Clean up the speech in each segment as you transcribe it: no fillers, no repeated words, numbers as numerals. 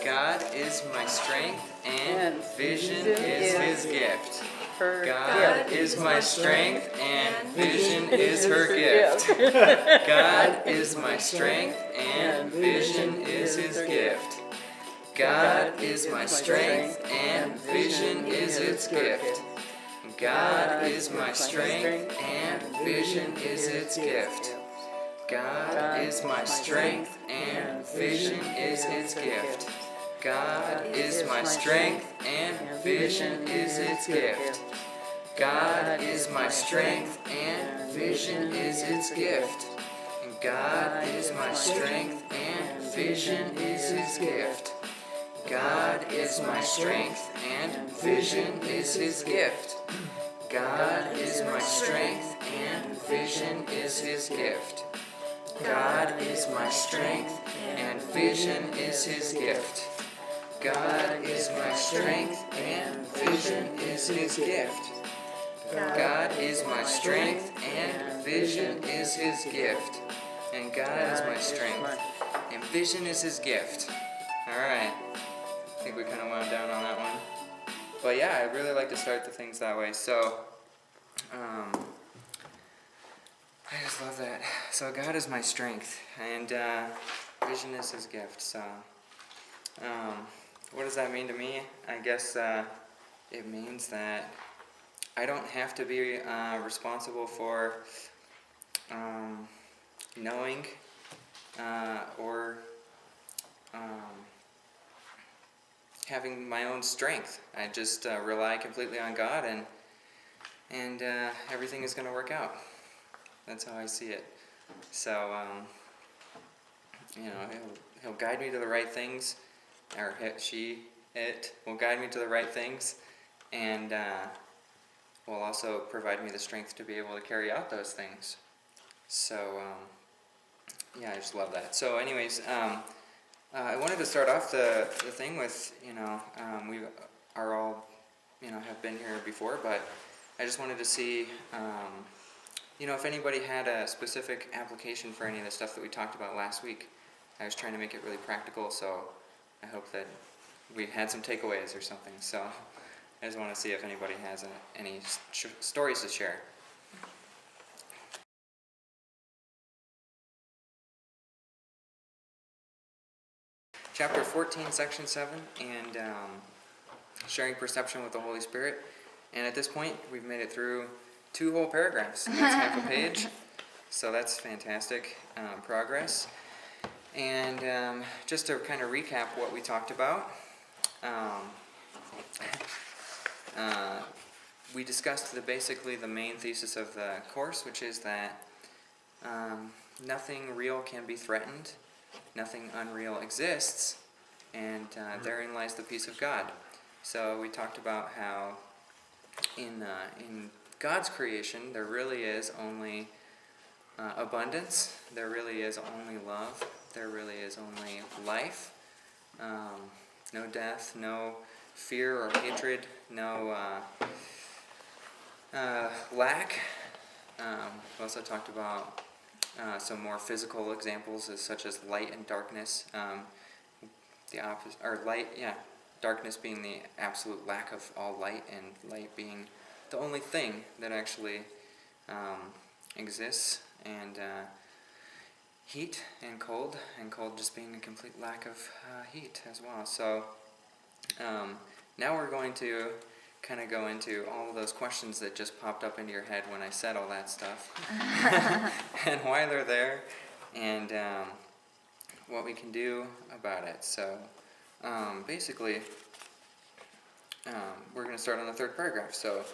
God is my strength, and vision is his gift. God is my strength, and vision is her gift. God is my strength, and vision is his gift. God is my strength, and vision is its gift. God is my strength, and vision is its gift. God is my strength, and vision is its gift. God is my strength, and vision is its gift. God is my strength, and vision is its gift. God is my strength, and vision is his gift. God is my strength, and vision is his gift. God is my strength, and vision is his gift. God is my strength, and vision is his gift. God is my strength, and vision is his gift. God is my strength, and vision is his gift. And God is my strength, and vision is his gift. Alright, I think we kind of wound down on that one. But yeah, I really like to start the things that way. So, I just love that. So God is my strength, and vision is his gift. So, what does that mean to me? I guess it means that I don't have to be responsible for knowing or having my own strength. I just rely completely on God, and everything is going to work out. That's how I see it. So, he'll guide me to the right things, or it will guide me to the right things, and will also provide me the strength to be able to carry out those things. So, I just love that. So anyways, I wanted to start off the thing with, we are all, have been here before, but I just wanted to see, if anybody had a specific application for any of the stuff that we talked about last week. I was trying to make it really practical, so I hope that we had some takeaways or something. So I just want to see if anybody has any stories to share. Chapter 14, Section 7, and sharing perception with the Holy Spirit. And at this point, we've made it through 2 whole paragraphs. That's half a page. So that's fantastic progress. And just to kind of recap what we talked about, we discussed basically the main thesis of the course, which is that nothing real can be threatened, nothing unreal exists, and therein lies the peace of God. So we talked about how in God's creation there really is only abundance, there really is only love, there really is only life, no death, no fear or hatred, no lack. We also talked about some more physical examples, such as light and darkness. The opposite, or darkness being the absolute lack of all light, and light being the only thing that actually exists, and heat and cold just being a complete lack of heat as well. So now we're going to kind of go into all of those questions that just popped up into your head when I said all that stuff, and why they're there, and what we can do about it. So basically, we're going to start on the 3rd paragraph. So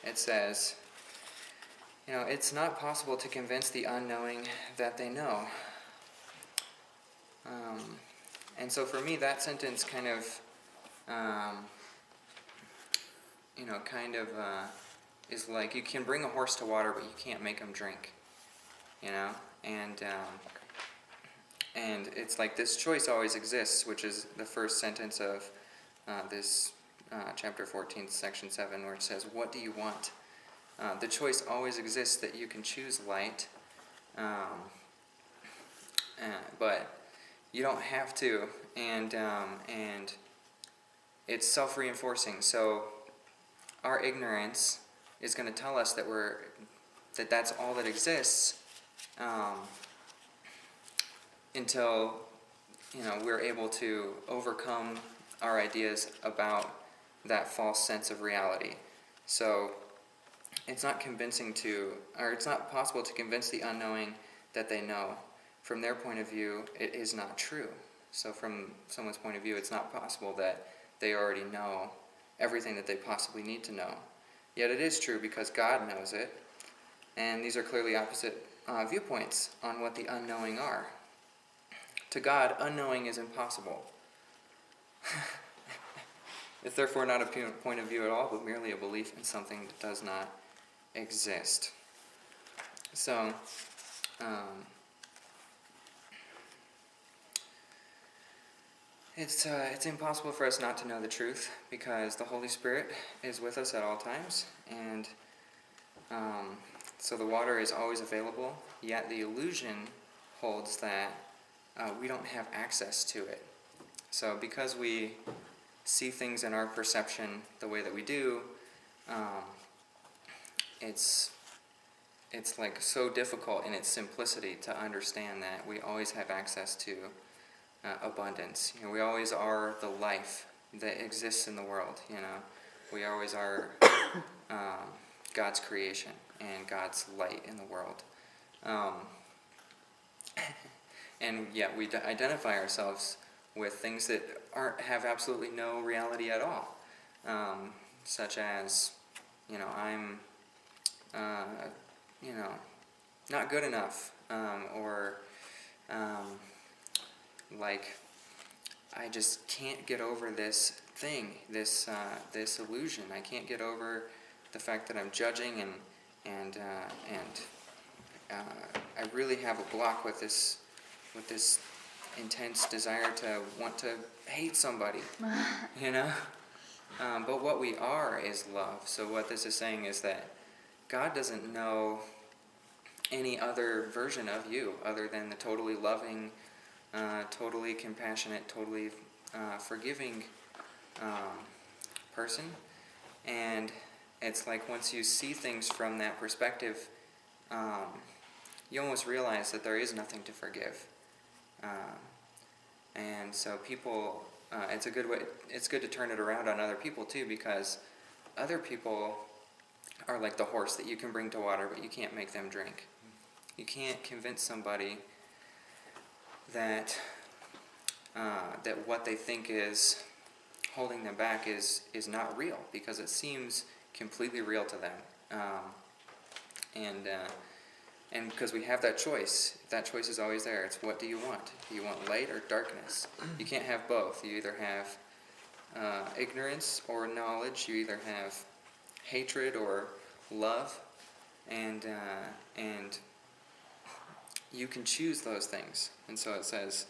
it says, it's not possible to convince the unknowing that they know. And so for me, that sentence kind of, is like, you can bring a horse to water, but you can't make him drink, and it's like this choice always exists, which is the first sentence of this chapter 14, section 7, where it says, what do you want? The choice always exists that you can choose light, but you don't have to and it's self-reinforcing. So our ignorance is going to tell us that that's all that exists, until we're able to overcome our ideas about that false sense of reality. So it's not possible to convince the unknowing that they know. From their point of view, it is not true. So from someone's point of view, it's not possible that they already know everything that they possibly need to know. Yet it is true because God knows it, and these are clearly opposite viewpoints on what the unknowing are. To God, unknowing is impossible. It's therefore not a point of view at all, but merely a belief in something that does not exist. So, it's impossible for us not to know the truth, because the Holy Spirit is with us at all times, and so the water is always available, yet the illusion holds that we don't have access to it. So because we see things in our perception the way that we do, it's like so difficult in its simplicity to understand that we always have access to abundance. We always are the life that exists in the world. We always are God's creation and God's light in the world. And yet we identify ourselves with things that have absolutely no reality at all, such as, I'm, not good enough, or like I just can't get over this thing, this illusion. I can't get over the fact that I'm judging, and I really have a block with this intense desire to want to hate somebody, But what we are is love. So what this is saying is that God doesn't know any other version of you other than the totally loving, totally compassionate, totally forgiving person. And it's like once you see things from that perspective, you almost realize that there is nothing to forgive. And so people, it's good to turn it around on other people too, because other people are like the horse that you can bring to water, but you can't make them drink. You can't convince somebody that what they think is holding them back is not real, because it seems completely real to them. And because we have that choice is always there. It's, what do you want? Do you want light or darkness? You can't have both. You either have ignorance or knowledge. You either have hatred or love, and you can choose those things. And so it says,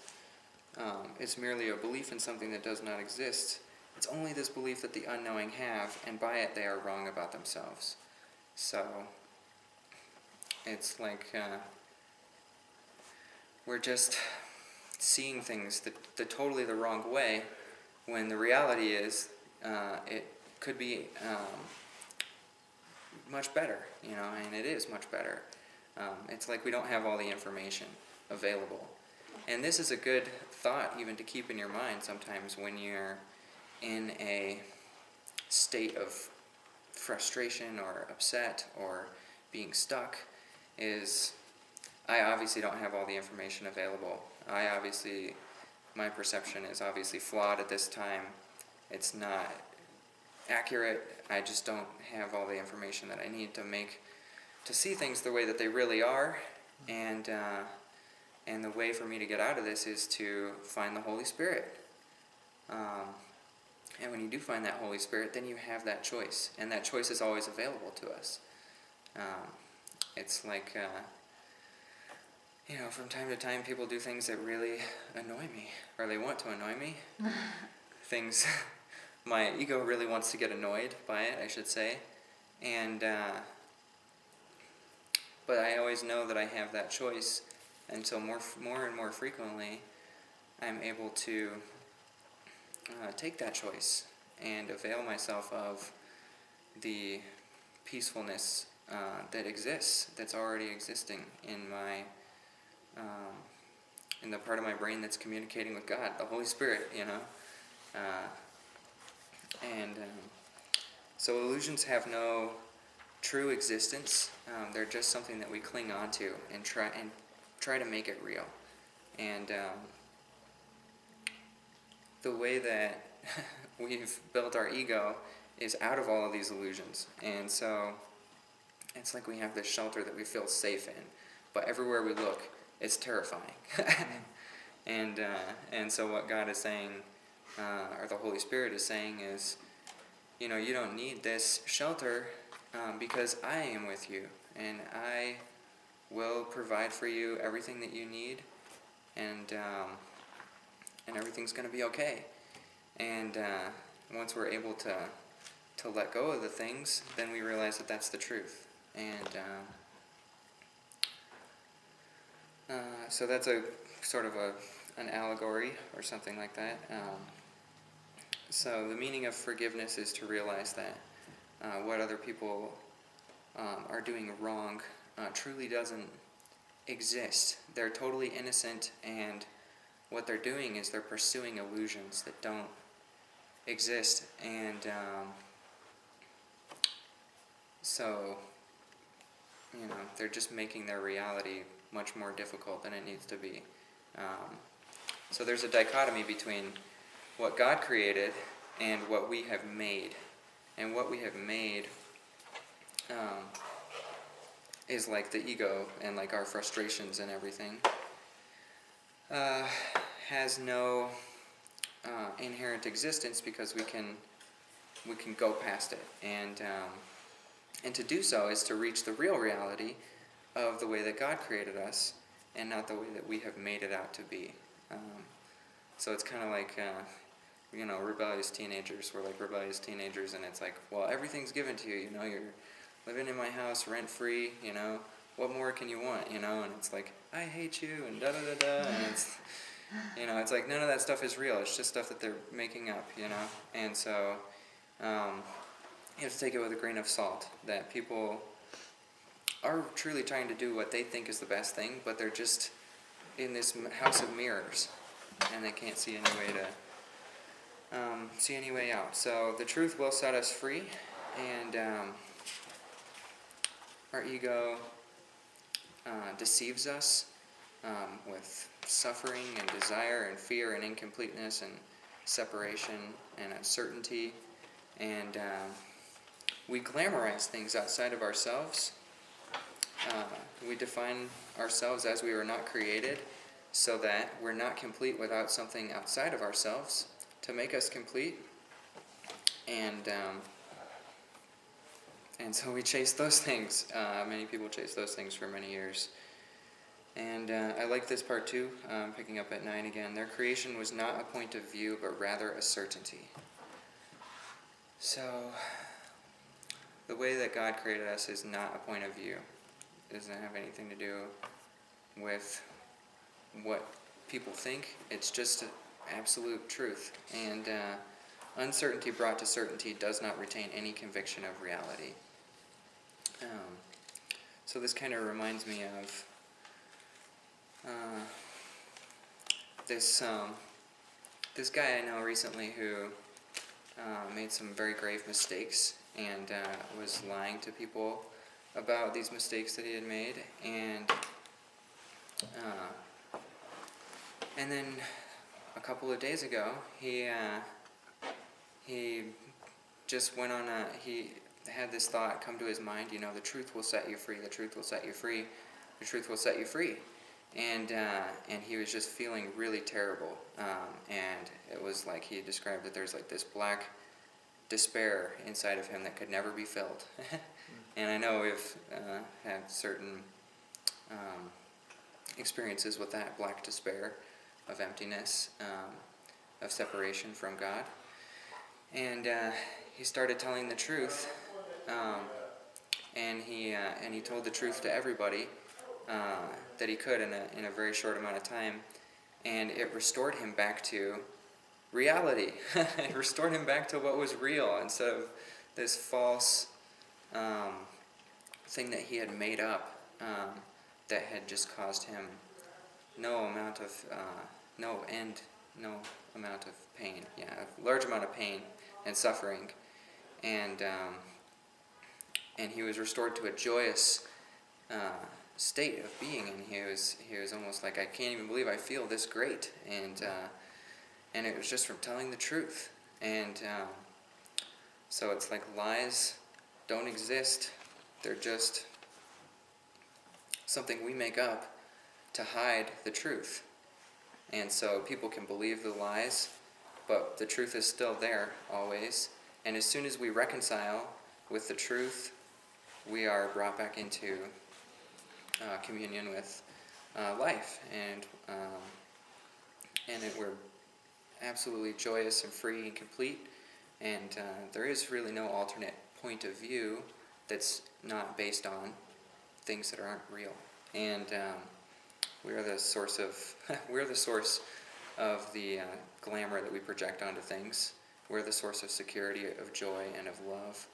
it's merely a belief in something that does not exist. It's only this belief that the unknowing have, and by it they are wrong about themselves. So it's like we're just seeing things the totally the wrong way, when the reality is it could be much better, and it is much better. It's like we don't have all the information available. And this is a good thought even to keep in your mind sometimes when you're in a state of frustration or upset or being stuck, is I obviously don't have all the information available. My perception is obviously flawed at this time. It's not accurate. I just don't have all the information that I need to see things the way that they really are. And the way for me to get out of this is to find the Holy Spirit. And when you do find that Holy Spirit, then you have that choice. And that choice is always available to us. It's like, from time to time people do things that really annoy me, or they want to annoy me. Things, my ego really wants to get annoyed by it, I should say. And, but I always know that I have that choice, and so more and more frequently I'm able to take that choice and avail myself of the peacefulness that exists, that's already existing in my in the part of my brain that's communicating with God, the Holy Spirit, so illusions have no true existence. They're just something that we cling on to and try to make it real. And the way that we've built our ego is out of all of these illusions. And so it's like we have this shelter that we feel safe in, but everywhere we look, it's terrifying. And so what God is saying, or the Holy Spirit is saying is, you don't need this shelter because I am with you, and I will provide for you everything that you need, and everything's going to be okay. And once we're able to let go of the things, then we realize that that's the truth. And so that's a sort of an allegory or something like that. So the meaning of forgiveness is to realize that what other people are doing wrong truly doesn't exist. They're totally innocent, and what they're doing is they're pursuing illusions that don't exist. And so they're just making their reality much more difficult than it needs to be. So there's a dichotomy between what God created and what we have made. And what we have made is like the ego and like our frustrations and everything. Has no inherent existence because we can go past it. And to do so is to reach the real reality of the way that God created us, and not the way that we have made it out to be. So it's kind of like, rebellious teenagers. We're like rebellious teenagers, and it's like, well, everything's given to you. You're living in my house rent-free. What more can you want? And it's like, I hate you, and da-da-da-da, and it's, it's like none of that stuff is real. It's just stuff that they're making up, And so you have to take it with a grain of salt, that people are truly trying to do what they think is the best thing, but they're just in this house of mirrors, and they can't see any way out. So the truth will set us free, and our ego deceives us with suffering and desire and fear and incompleteness and separation and uncertainty, and we glamorize things outside of ourselves. We define ourselves as we were not created, so that we're not complete without something outside of ourselves to make us complete. And so we chase those things. Many people chase those things for many years. And I like this part too, picking up at 9 again. Their creation was not a point of view, but rather a certainty. So the way that God created us is not a point of view. It doesn't have anything to do with what people think. It's just absolute truth. And uncertainty brought to certainty does not retain any conviction of reality. So this kind of reminds me of this guy I know recently who made some very grave mistakes and was lying to people about these mistakes that he had made, and then a couple of days ago he just went on he had this thought come to his mind, the truth will set you free, the truth will set you free, the truth will set you free. And he was just feeling really terrible. And it was like he described that there's like this black despair inside of him that could never be filled. And I know we've had certain experiences with that black despair of emptiness, of separation from God. And he started telling the truth, and he told the truth to everybody that he could in a very short amount of time, and it restored him back to reality. It restored him back to what was real instead of this false thing that he had made up that had just caused him no amount of pain. Yeah, a large amount of pain and suffering, and he was restored to a joyous state of being, and he was almost like, I can't even believe I feel this great, and it was just from telling the truth. And so it's like lies don't exist. They're just something we make up to hide the truth. And so people can believe the lies, but the truth is still there always. And as soon as we reconcile with the truth, we are brought back into communion with life, and we're absolutely joyous and free and complete. And there is really no alternate point of view that's not based on things that aren't real. And we are the source of the glamour that we project onto things. We're the source of security, of joy, and of love.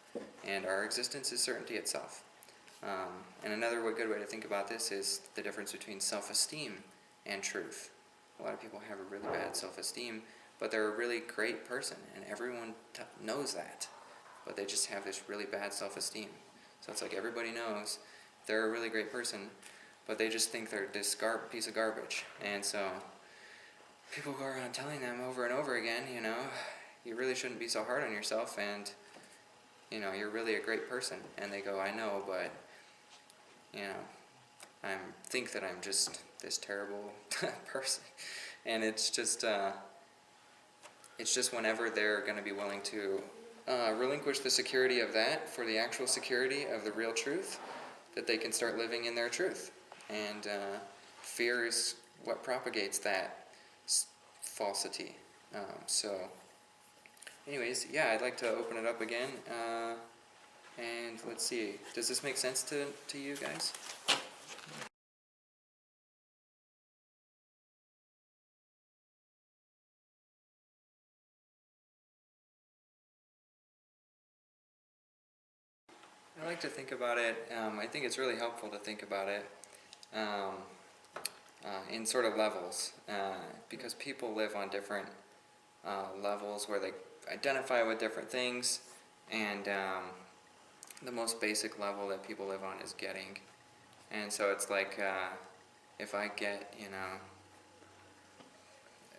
And our existence is certainty itself. And another good way to think about this is the difference between self-esteem and truth. A lot of people have a really bad self-esteem, but they're a really great person, and everyone knows that. But they just have this really bad self-esteem. So it's like everybody knows they're a really great person, but they just think they're this piece of garbage. And so people go around telling them over and over again, you really shouldn't be so hard on yourself, and you're really a great person. And they go, I know, but I think that I'm just this terrible person. And it's just whenever they're going to be willing to relinquish the security of that for the actual security of the real truth, that they can start living in their truth. And fear is what propagates that falsity. So anyways, yeah, I'd like to open it up again. And let's see, does this make sense to you guys? I like to think about it, I think it's really helpful to think about it in sort of levels, because people live on different levels where they identify with different things, and the most basic level that people live on is getting. And so it's like, if I get,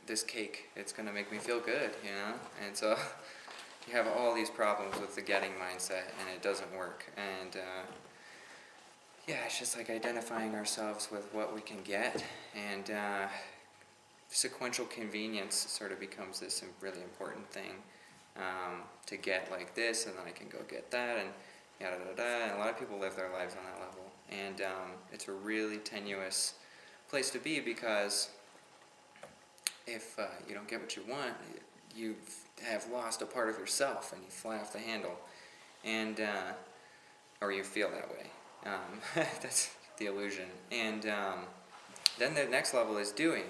this cake, it's going to make me feel good, and so you have all these problems with the getting mindset, and it doesn't work. And yeah, it's just like identifying ourselves with what we can get, and sequential convenience sort of becomes this really important thing, to get like this, and then I can go get that, and yada da da. And a lot of people live their lives on that level, and it's a really tenuous place to be, because if you don't get what you want, you have lost a part of yourself, and you fly off the handle, and or you feel that way. That's the illusion. And then the next level is doing,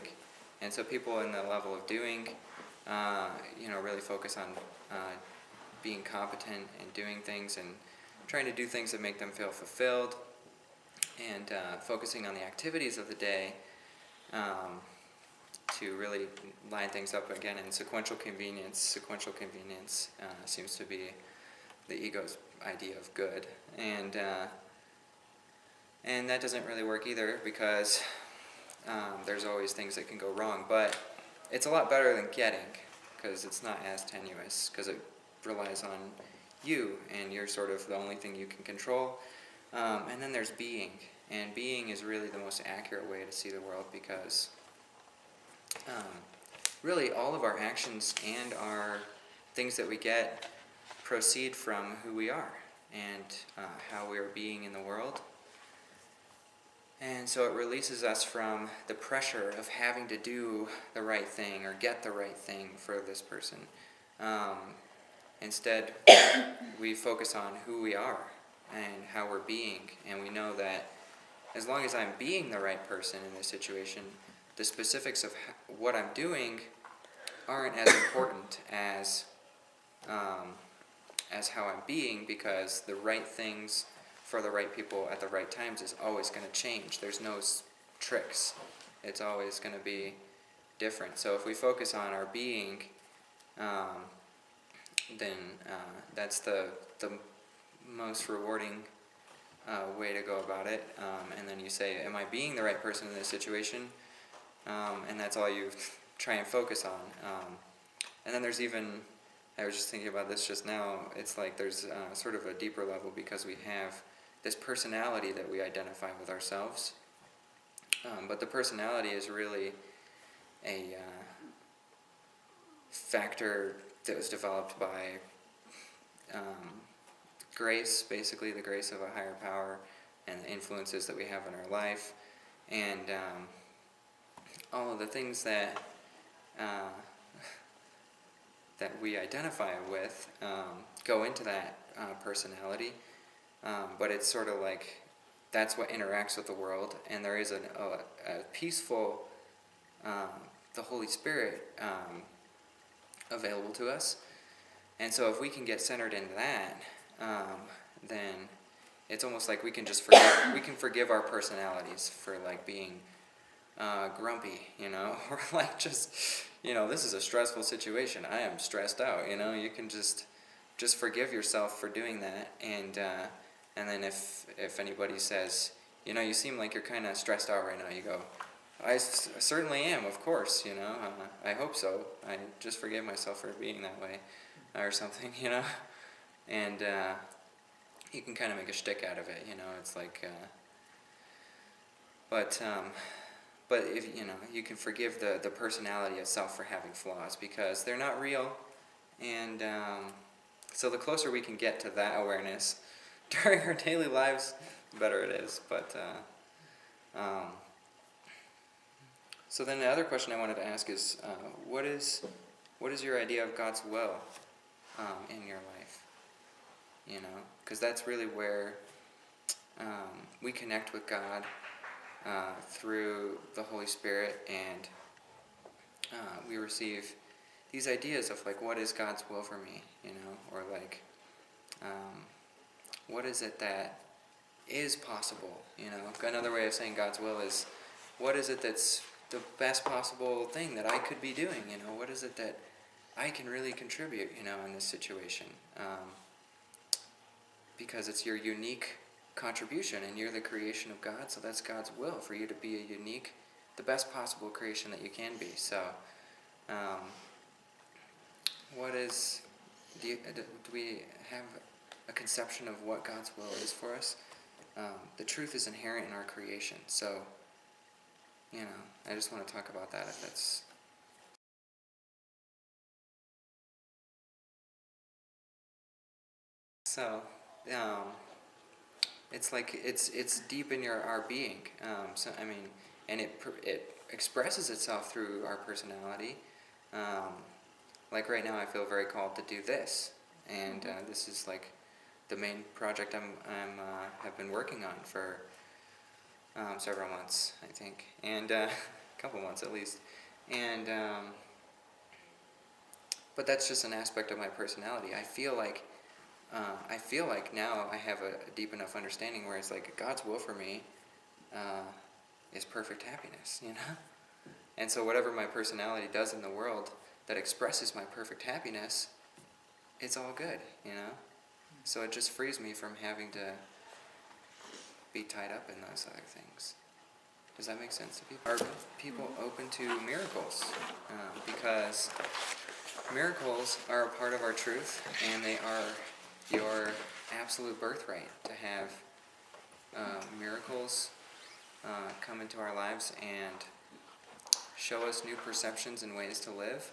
and so people in the level of doing, really focus on being competent and doing things, and trying to do things that make them feel fulfilled, and focusing on the activities of the day, to really line things up again in sequential convenience. Sequential convenience seems to be the ego's idea of good, and that doesn't really work either, because there's always things that can go wrong. But it's a lot better than getting, because it's not as tenuous, because it relies on you, and you're sort of the only thing you can control. And then there's being, and being is really the most accurate way to see the world, because really all of our actions and our things that we get proceed from who we are, and how we are being in the world. And so it releases us from the pressure of having to do the right thing or get the right thing for this person. Instead, we focus on who we are and how we're being, and we know that as long as I'm being the right person in this situation, the specifics of what I'm doing aren't as important as how I'm being, because the right things for the right people at the right times is always going to change. There's no tricks. It's always going to be different. So if we focus on our being, then that's the most rewarding way to go about it. And then you say, am I being the right person in this situation? And that's all you try and focus on. And then there's even, I was just thinking about this just now, it's like there's sort of a deeper level, because we have this personality that we identify with ourselves. But the personality is really a factor that was developed by grace, basically the grace of a higher power, and the influences that we have in our life, and all of the things that that we identify with go into that personality, but it's sort of like that's what interacts with the world, and there is a peaceful, the Holy Spirit available to us. And so if we can get centered into that, then it's almost like we can just forgive our personalities for like being grumpy, or like just, this is a stressful situation. I am stressed out, You can just forgive yourself for doing that, and then if anybody says, you seem like you're kind of stressed out right now, you go, I certainly am, of course, I hope so. I just forgive myself for being that way, or something, and you can kind of make a shtick out of it, it's like, but if, you can forgive the personality itself for having flaws, because they're not real, and so the closer we can get to that awareness during our daily lives, the better it is. But so then the other question I wanted to ask is, what is your idea of God's will in your life? Because that's really where we connect with God through the Holy Spirit, and we receive these ideas of like, what is God's will for me, or like, what is it that is possible, Another way of saying God's will is, what is it that's the best possible thing that I could be doing, what is it that I can really contribute, in this situation, because it's your unique contribution, and you're the creation of God, so that's God's will, for you to be a unique, the best possible creation that you can be. So, do we have a conception of what God's will is for us? The truth is inherent in our creation, so, I just want to talk about that, if that's... So, it's like it's deep in our being. So I mean, and it expresses itself through our personality. Like right now, I feel very called to do this, and this is like the main project I'm have been working on for several months, I think, and a couple months at least, and but that's just an aspect of my personality. I feel like now I have a deep enough understanding where it's like God's will for me is perfect happiness, And so whatever my personality does in the world that expresses my perfect happiness, it's all good, So it just frees me from having to be tied up in those other things. Does that make sense to people? Are people open to miracles? Because miracles are a part of our truth, and they are your absolute birthright to have miracles come into our lives and show us new perceptions and ways to live.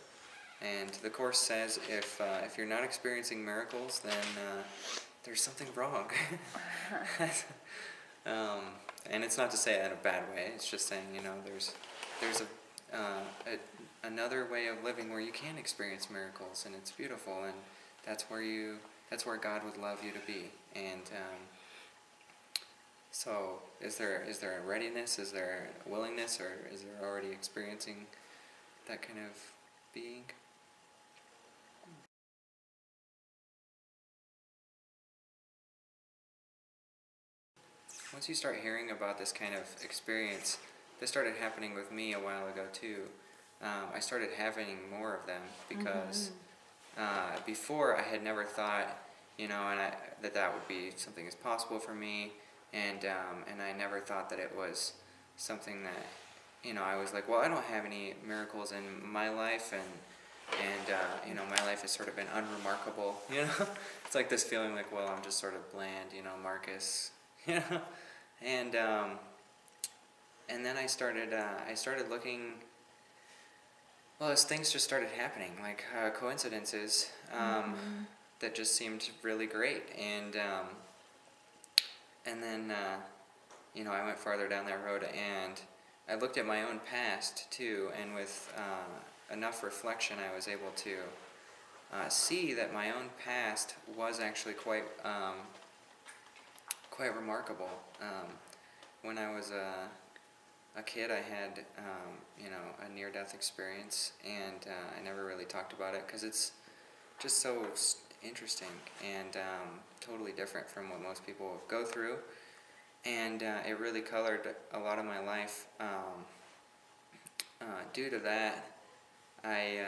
And the Course says if you're not experiencing miracles, then there's something wrong. And it's not to say it in a bad way. It's just saying, there's another way of living where you can experience miracles, and it's beautiful, and that's where God would love you to be. And so, is there a readiness? Is there a willingness, or is there already experiencing that kind of being? once you start hearing about this kind of experience, this started happening with me a while ago too. I started having more of them because before I had never thought, that would be something that's possible for me, and I never thought that it was something that, I was like, well, I don't have any miracles in my life, and my life has sort of been unremarkable, It's like this feeling like, well, I'm just sort of bland, Marcus, and then I started looking. Well, as things just started happening, like coincidences that just seemed really great, and then I went farther down that road, and I looked at my own past too, and with enough reflection, I was able to see that my own past was actually quite remarkable. When I was a kid, I had a near-death experience, and I never really talked about it because it's just so interesting and totally different from what most people go through, and it really colored a lot of my life. Due to that, I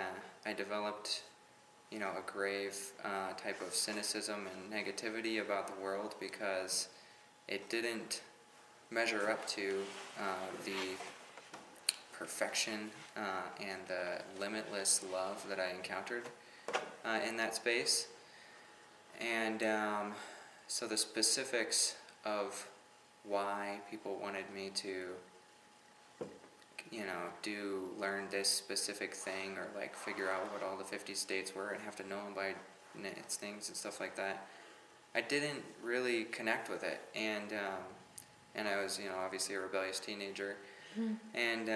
developed a grave type of cynicism and negativity about the world because it didn't measure up to the perfection and the limitless love that I encountered in that space. And so the specifics of why people wanted me to learn this specific thing, or like figure out what all the 50 states were and have to know them by its things and stuff like that, I didn't really connect with it, and I was obviously a rebellious teenager, and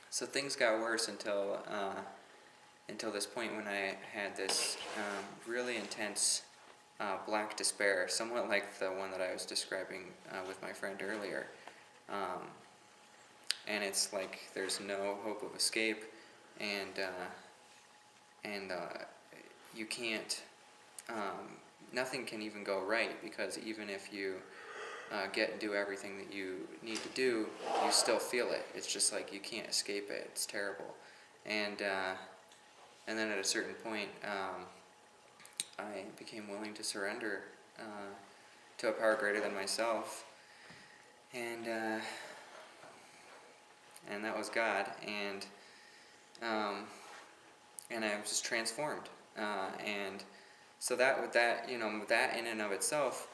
so things got worse until this point when I had this really intense black despair, somewhat like the one that I was describing with my friend earlier. And it's like there's no hope of escape, and you can't, nothing can even go right, because even if you get and do everything that you need to do, you still feel it. It's just like you can't escape it. It's terrible. And then at a certain point, I became willing to surrender to a power greater than myself, and that was God, and I was just transformed, and so that in and of itself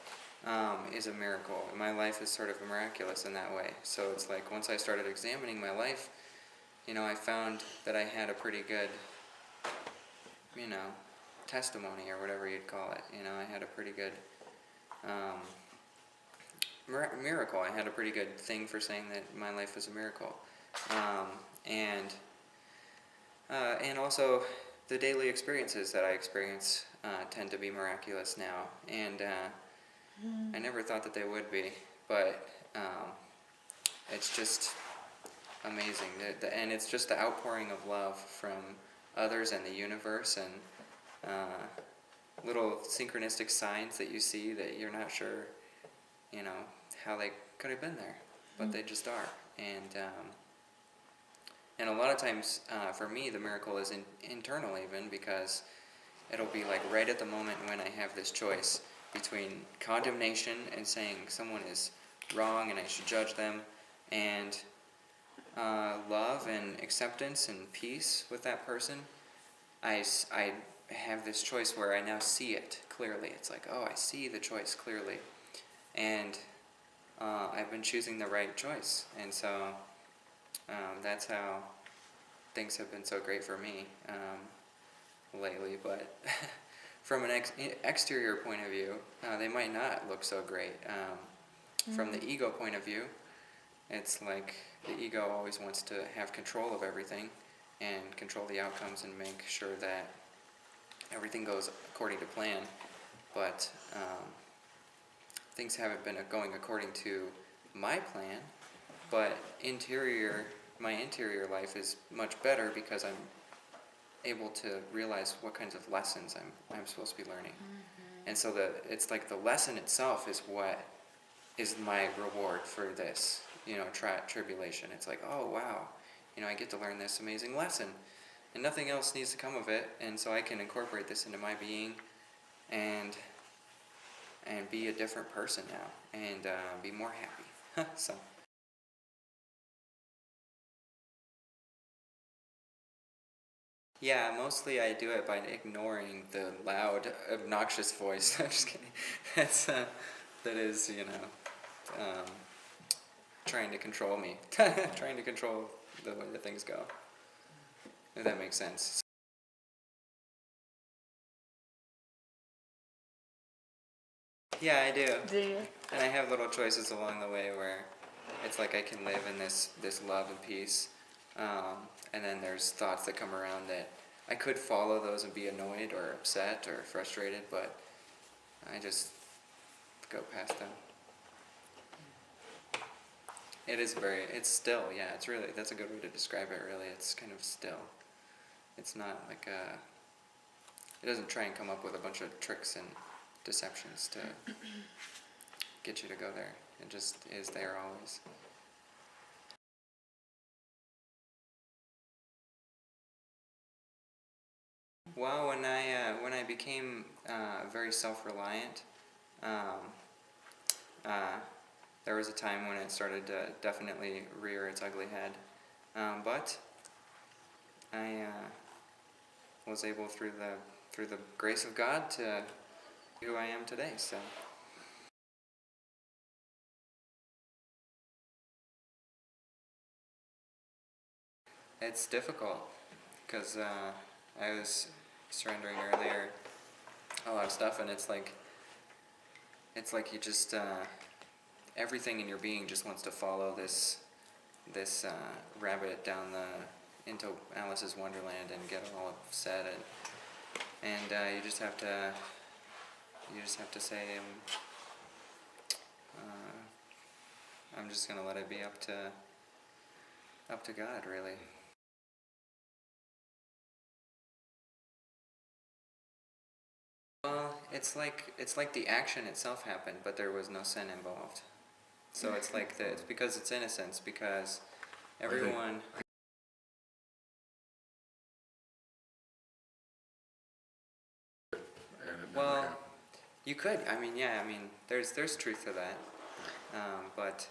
is a miracle. My life is sort of miraculous in that way. So it's like once I started examining my life, I found that I had a pretty good, testimony, or whatever you'd call it. I had a pretty good miracle. I had a pretty good thing for saying that my life was a miracle. And also the daily experiences that I experience tend to be miraculous now, and I never thought that they would be, but it's just amazing. And it's just the outpouring of love from others and the universe, and little synchronistic signs that you see that you're not sure, how they could have been there, but they just are. And a lot of times, for me, the miracle is internal even, because it'll be like right at the moment when I have this choice between condemnation and saying someone is wrong and I should judge them, and love and acceptance and peace with that person. I have this choice where I now see it clearly. It's like, oh, I see the choice clearly, and I've been choosing the right choice, and so that's how things have been so great for me lately. But from an exterior point of view, they might not look so great. From the ego point of view, it's like the ego always wants to have control of everything and control the outcomes and make sure that everything goes according to plan. But things haven't been going according to my plan, but my interior life is much better because I'm able to realize what kinds of lessons I'm supposed to be learning. And so it's like the lesson itself is what is my reward for this, tribulation. It's like, oh wow, I get to learn this amazing lesson, and nothing else needs to come of it, and so I can incorporate this into my being, and be a different person now, and be more happy. So. Yeah, mostly I do it by ignoring the loud, obnoxious voice. I'm just kidding. That is, trying to control me, trying to control the way that things go. If that makes sense. Yeah, I do. Do you? And I have little choices along the way where it's like I can live in this love and peace, and then there's thoughts that come around that I could follow those and be annoyed or upset or frustrated, but I just go past them. It's still, yeah, that's a good way to describe it, really. It's kind of still. It's not like it doesn't try and come up with a bunch of tricks and deceptions to get you to go there. It just is there always. Well, when I became very self-reliant, um, there was a time when it started to definitely rear its ugly head, but I was able through the grace of God to be who I am today. So. It's difficult because I was surrendering earlier a lot of stuff, and it's like you just everything in your being just wants to follow this rabbit down into Alice's Wonderland and get all upset, and you just have to say I'm just gonna let it be up to God, really. Well, it's like the action itself happened, but there was no sin involved. So it's like it's because it's innocence, because everyone. Well, you could. I mean, yeah. I mean, there's truth to that, but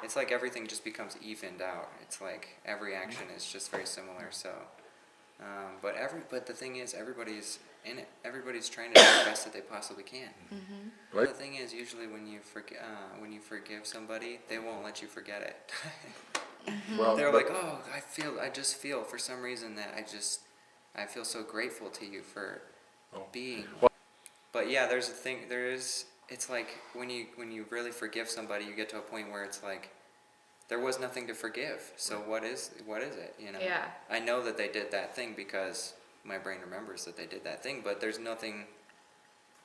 it's like everything just becomes evened out. It's like every action is just very similar. So, but the thing is, everybody's in it. Everybody's trying to do the best that they possibly can. Mm-hmm. Right. The thing is, usually when you forgive somebody, they won't let you forget it. Mm-hmm. Well, They're like, oh, I just feel for some reason that I feel so grateful to you for being. But yeah, there's a thing. It's like when you really forgive somebody, you get to a point where it's like there was nothing to forgive. So what is it? Yeah. I know that they did that thing because my brain remembers that they did that thing, but there's nothing.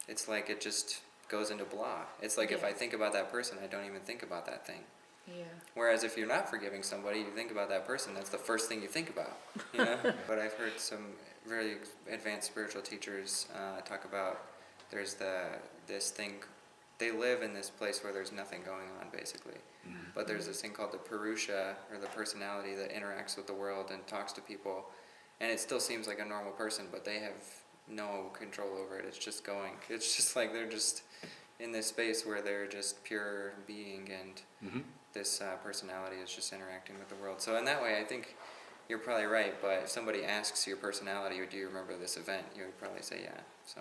It's like it just goes into blah. It's like if I think about that person, I don't even think about that thing. Yeah. Whereas if you're not forgiving somebody, you think about that person, that's the first thing you think about. But I've heard some very advanced spiritual teachers talk about there's this thing, they live in this place where there's nothing going on, basically. But there's this thing called the Purusha, or the personality that interacts with the world and talks to people. And it still seems like a normal person, but they have no control over it. It's just going. It's just like they're just in this space where they're just pure being, and this personality is just interacting with the world. So in that way, I think you're probably right. But if somebody asks your personality, or do you remember this event, you would probably say yeah. So.